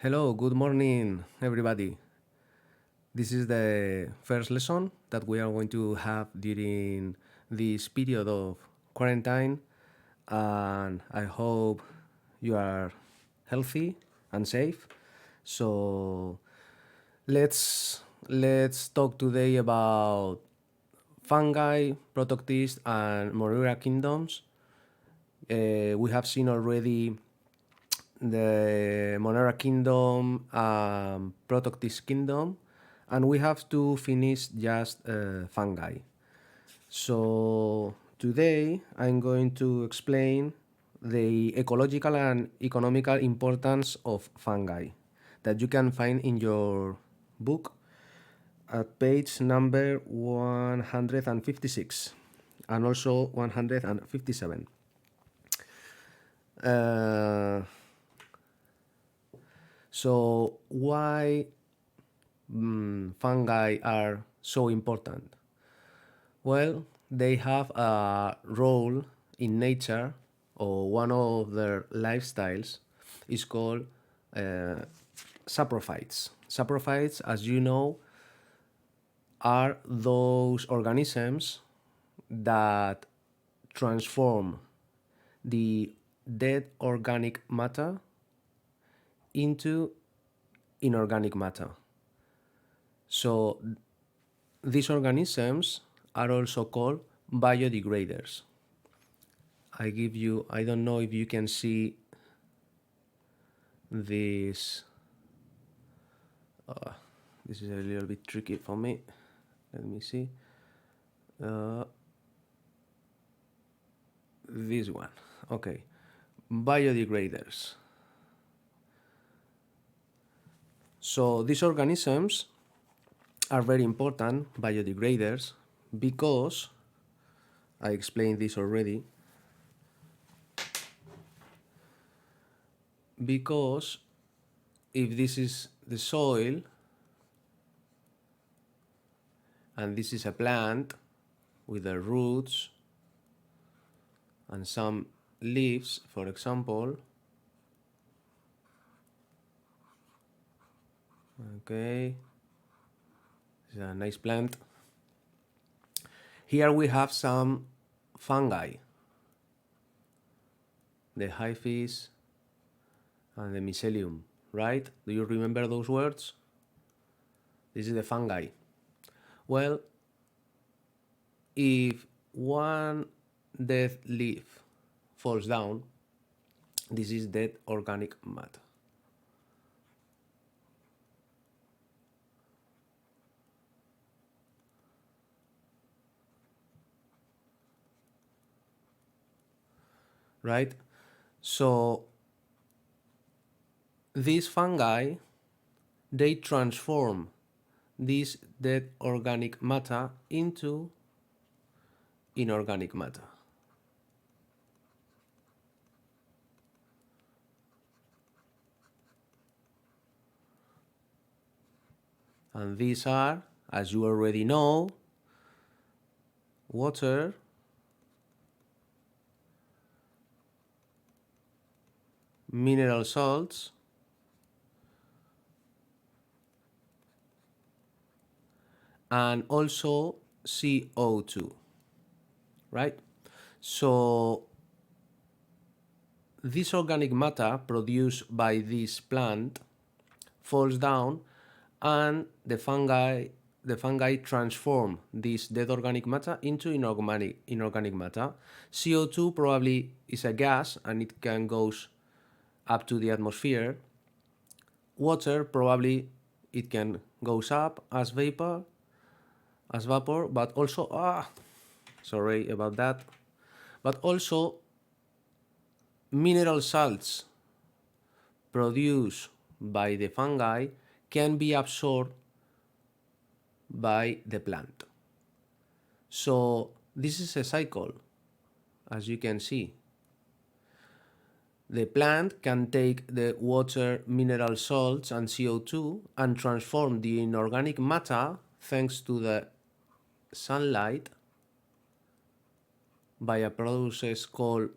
Hello, good morning, everybody. This is the first lesson that we are going to have during this period of quarantine, and I hope you are healthy and safe. So let's talk today about fungi, protoctist, and Moreira kingdoms. We have seen already the Monera Kingdom, Protoctis Kingdom, and we have to finish just fungi. So today I'm going to explain the ecological and economical importance of fungi that you can find in your book at page number 156 and also 157. So why fungi are so important? Well, they have a role in nature, or one of their lifestyles is called saprophytes. Saprophytes, as you know, are those organisms that transform the dead organic matter into inorganic matter. So these organisms are also called biodegraders. I don't know if you can see this. This is a little bit tricky for me. Let me see. This one. Okay. Biodegraders. So these organisms are very important, biodegraders, because I explained this already. Because if this is the soil and this is a plant with the roots and some leaves, for example, okay, it's a nice plant. Here we have some fungi, the hyphis and the mycelium, right? Do you remember those words? This is the fungi. Well, if one dead leaf falls down, this is dead organic matter. Right? So these fungi, they transform this dead organic matter into inorganic matter. And these are, as you already know, water, mineral salts, and also CO2, right? So this organic matter produced by this plant falls down, and the fungi transform this dead organic matter into inorganic matter. CO2 probably is a gas and it can goes up to the atmosphere. Water probably it can goes up as vapor, but also sorry about that. But also mineral salts produced by the fungi can be absorbed by the plant. So this is a cycle, as you can see. The plant can take the water, mineral salts, and CO2 and transform the inorganic matter thanks to the sunlight by a process called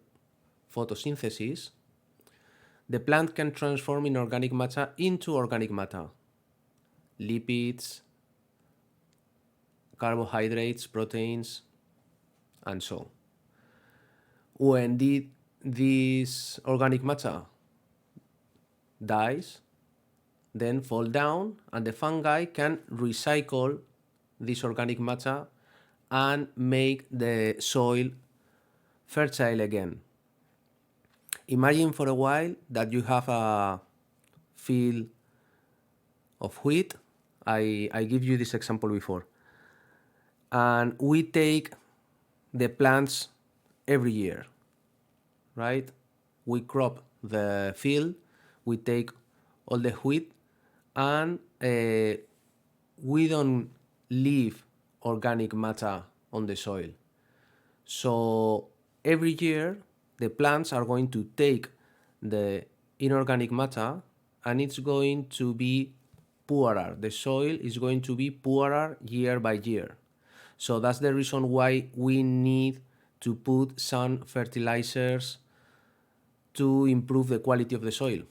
photosynthesis. the plant can transform inorganic matter into organic matter, lipids, carbohydrates, proteins, and so on. When this organic matter dies, then fall down, and the fungi can recycle this organic matter and make the soil fertile again. Imagine for a while that you have a field of wheat. I give you this example before. And we take the plants every year, right? We crop the field, we take all the wheat, and we don't leave organic matter on the soil. So every year, the plants are going to take the inorganic matter, and it's going to be poorer. The soil is going to be poorer year by year. So that's the reason why we need to put some fertilizers to improve the quality of the soil.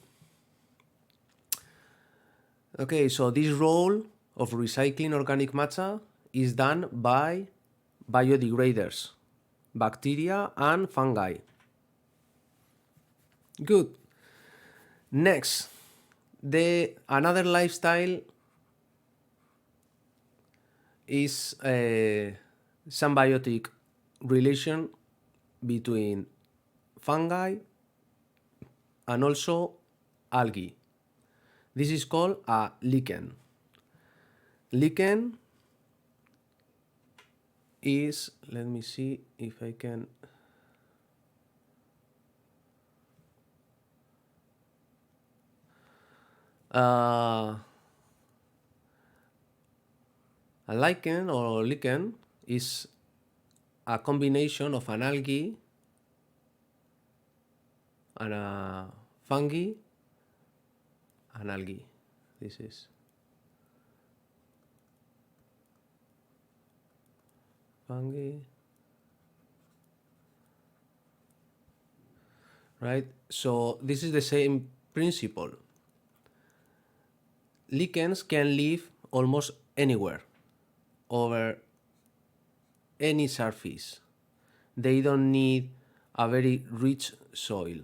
Okay, so this role of recycling organic matter is done by biodegraders, bacteria and fungi. Good. Next, another lifestyle is a symbiotic relation between fungi and also algae. This is called a lichen. Lichen is, let me see if I can. A lichen or lichen is a combination of an algae and a fungi and algae. This is fungi, right? So this is the same principle. Lichens can live almost anywhere, over any surface. They don't need a very rich soil.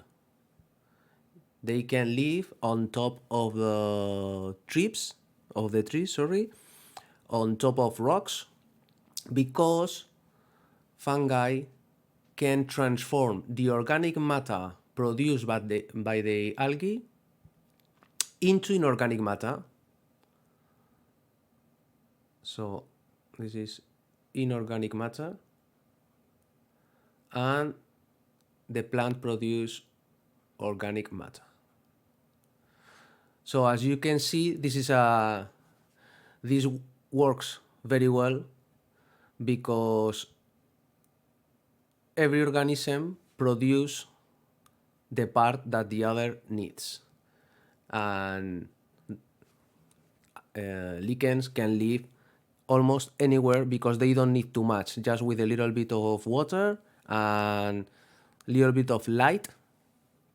They can live on top of the trees, on top of rocks, because fungi can transform the organic matter produced by the algae into inorganic matter. So this is inorganic matter, and the plant produce organic matter. So as you can see, this works very well because every organism produces the part that the other needs, and lichens can live almost anywhere because they don't need too much, just with a little bit of water and little bit of light,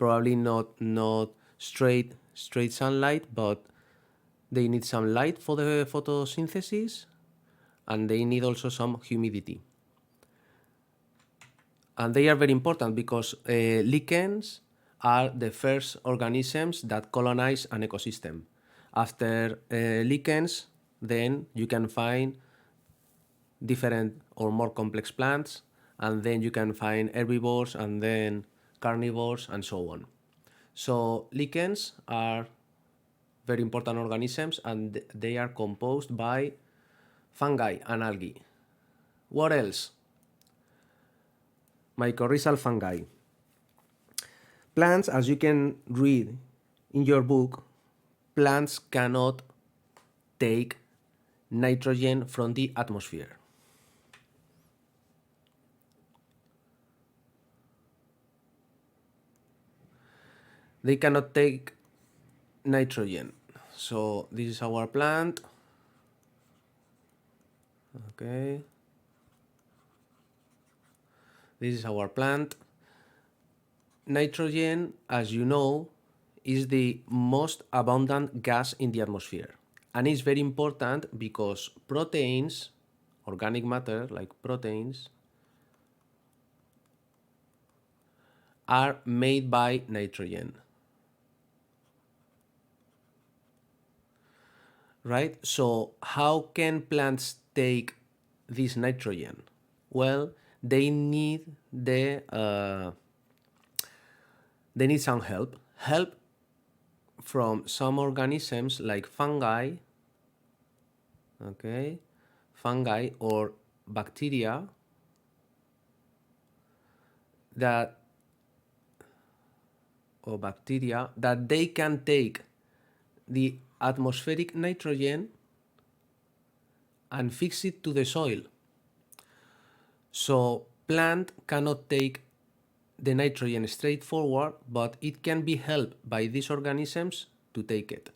probably not straight sunlight, but they need some light for the photosynthesis, and they need also some humidity. And they are very important because lichens are the first organisms that colonize an ecosystem. After lichens, then you can find different or more complex plants, and then you can find herbivores, and then carnivores, and so on. So lichens are very important organisms, and they are composed by fungi and algae. What else? Mycorrhizal fungi. Plants, as you can read in your book, plants cannot take nitrogen from the atmosphere. They cannot take nitrogen. So this is our plant. Okay. This is our plant. Nitrogen, as you know, is the most abundant gas in the atmosphere. And it's very important because proteins, organic matter like proteins, are made by nitrogen. Right? So, how can plants take this nitrogen? Well, they need they need some help from some organisms like fungi, okay, fungi or bacteria that they can take the atmospheric nitrogen and fix it to the soil. So plant cannot take the nitrogen straightforward, but it can be helped by these organisms to take it.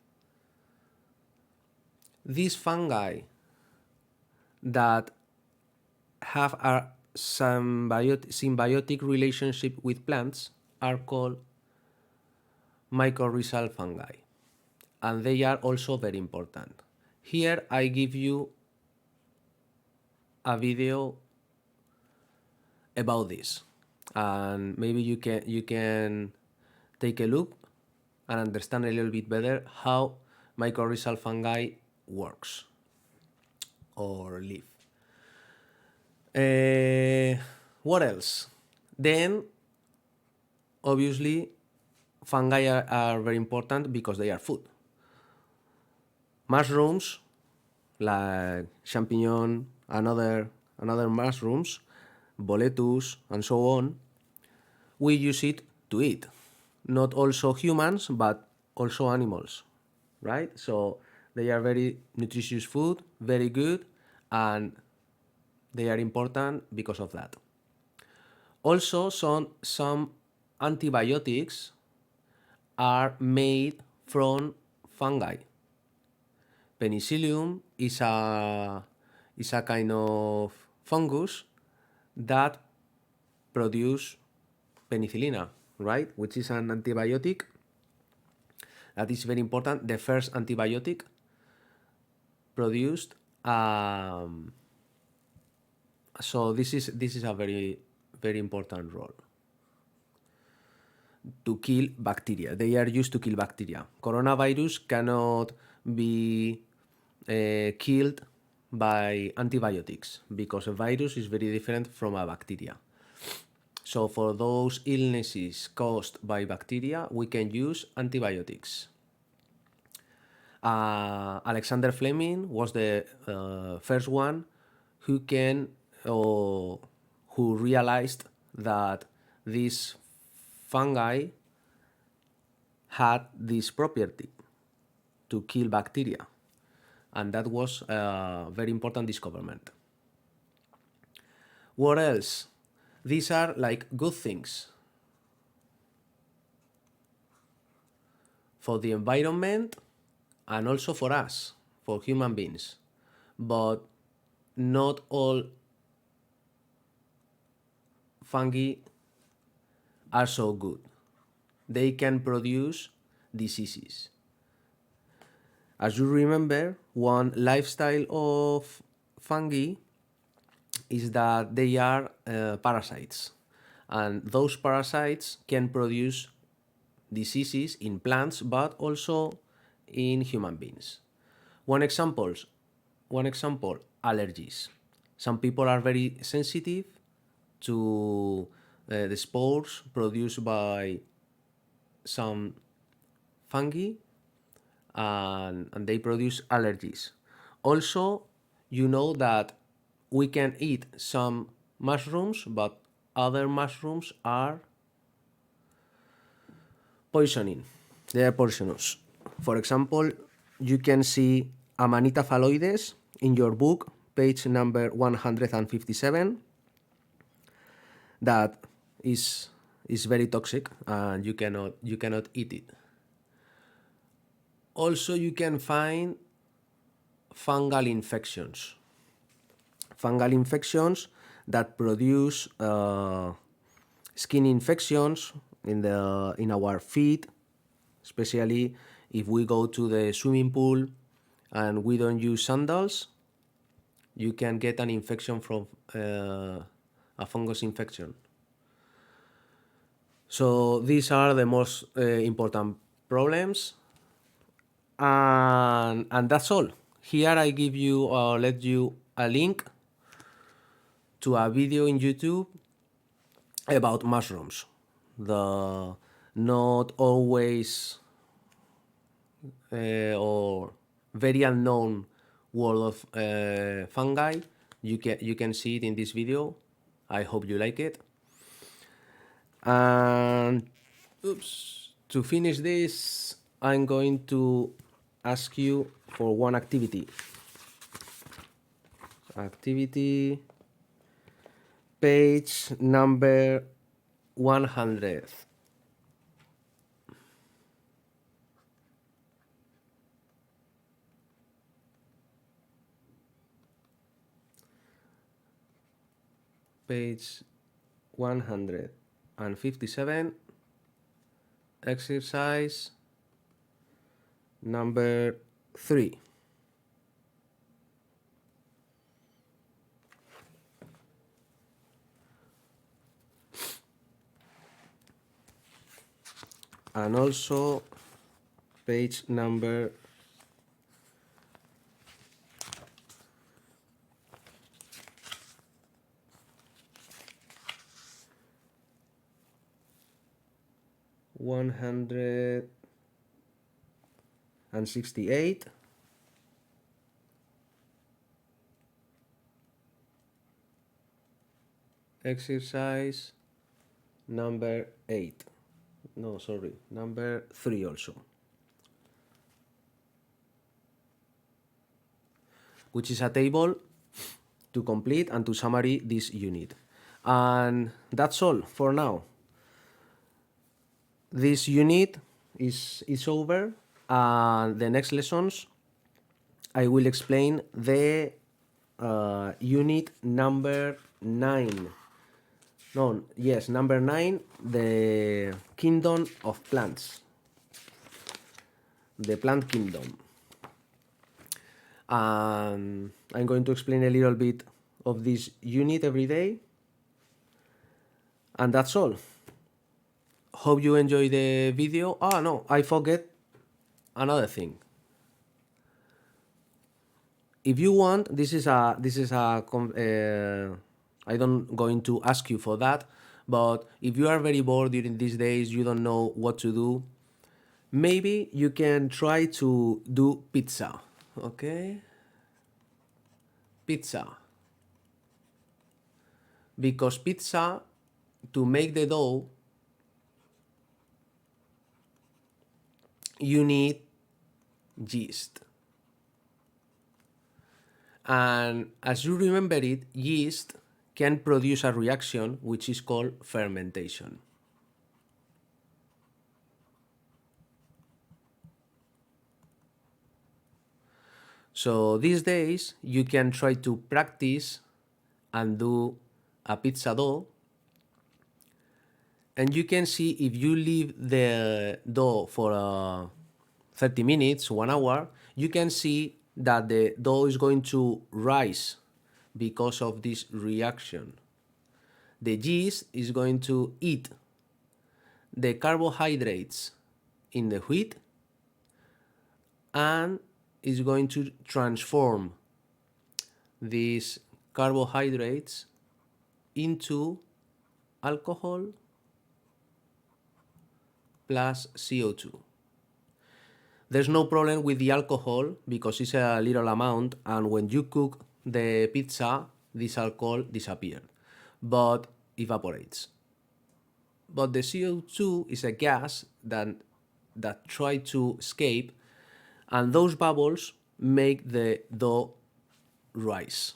These fungi that have a symbiotic relationship with plants are called mycorrhizal fungi, and they are also very important. Here I give you a video about this, and maybe you can take a look and understand a little bit better how mycorrhizal fungi works or live. What else? Then, obviously, fungi are very important because they are food. Mushrooms, like champignon and other mushrooms, boletus, and so on, we use it to eat. Not also humans, but also animals, right? So they are very nutritious food, very good, and they are important because of that. Also, some antibiotics are made from fungi. Penicillium is a kind of fungus that produce penicillina, right? Which is an antibiotic that is very important. The first antibiotic produced. So this is a very important role to kill bacteria. They are used to kill bacteria. Coronavirus cannot be killed by antibiotics because a virus is very different from a bacteria. So for those illnesses caused by bacteria, we can use antibiotics. Alexander Fleming was the first one who who realized that these fungi had this property to kill bacteria, and that was a very important discovery. What else? These are like good things for the environment and also for us, for human beings. But not all fungi are so good. They can produce diseases. As you remember, one lifestyle of fungi is that they are parasites, and those parasites can produce diseases in plants but also in human beings. One example, allergies. Some people are very sensitive to the spores produced by some fungi, and they produce allergies. Also, you know that we can eat some mushrooms, but other mushrooms are poisoning. They are poisonous. For example, you can see Amanita phalloides in your book, page number 157, that is very toxic and you cannot eat it. Also, you can find fungal infections. Fungal infections that produce skin infections in our feet, especially if we go to the swimming pool and we don't use sandals. You can get an infection from a fungus infection. So these are the most important problems, and that's all. Here I give you or let you a link to a video in YouTube about mushrooms. The not always or very unknown world of fungi. You can see it in this video. I hope you like it. And to finish this, I'm going to ask you for one activity. Activity page number 100. Page 157, exercise number 3. And also page number 168, exercise number 8. No, sorry, number 3 also, which is a table to complete and to summary this unit. And that's all for now. This unit is over, and the next lessons I will explain the unit number 9. No, yes, number 9, the kingdom of plants, the plant kingdom. And I'm going to explain a little bit of this unit every day. And that's all. Hope you enjoy the video. Oh no, I forget another thing. If you want, I don't going to ask you for that, but if you are very bored during these days, you don't know what to do, maybe you can try to do pizza. Okay? Pizza. Because pizza, to make the dough, you need yeast. And as you remember it, yeast can produce a reaction which is called fermentation. So these days you can try to practice and do a pizza dough, and you can see if you leave the dough for 30 minutes, 1 hour, you can see that the dough is going to rise because of this reaction. The yeast is going to eat the carbohydrates in the wheat and is going to transform these carbohydrates into alcohol plus CO2. There's no problem with the alcohol because it's a little amount, and when you cook the pizza, this alcohol disappears, but evaporates. But the CO2 is a gas that try to escape, and those bubbles make the dough rise.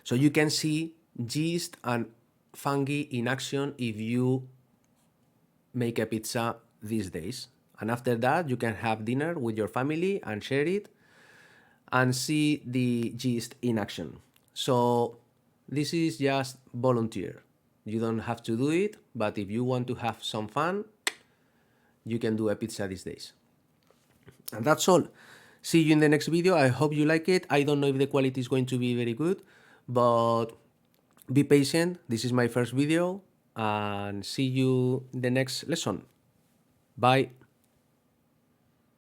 So you can see yeast and fungi in action if you make a pizza these days. And after that, you can have dinner with your family and share it and see the yeast in action. So this is just volunteer. You don't have to do it, but if you want to have some fun, you can do a pizza these days. And that's all. See you in the next video. I hope you like it. I don't know if the quality is going to be very good, but be patient. This is my first video, and see you in the next lesson. Bye.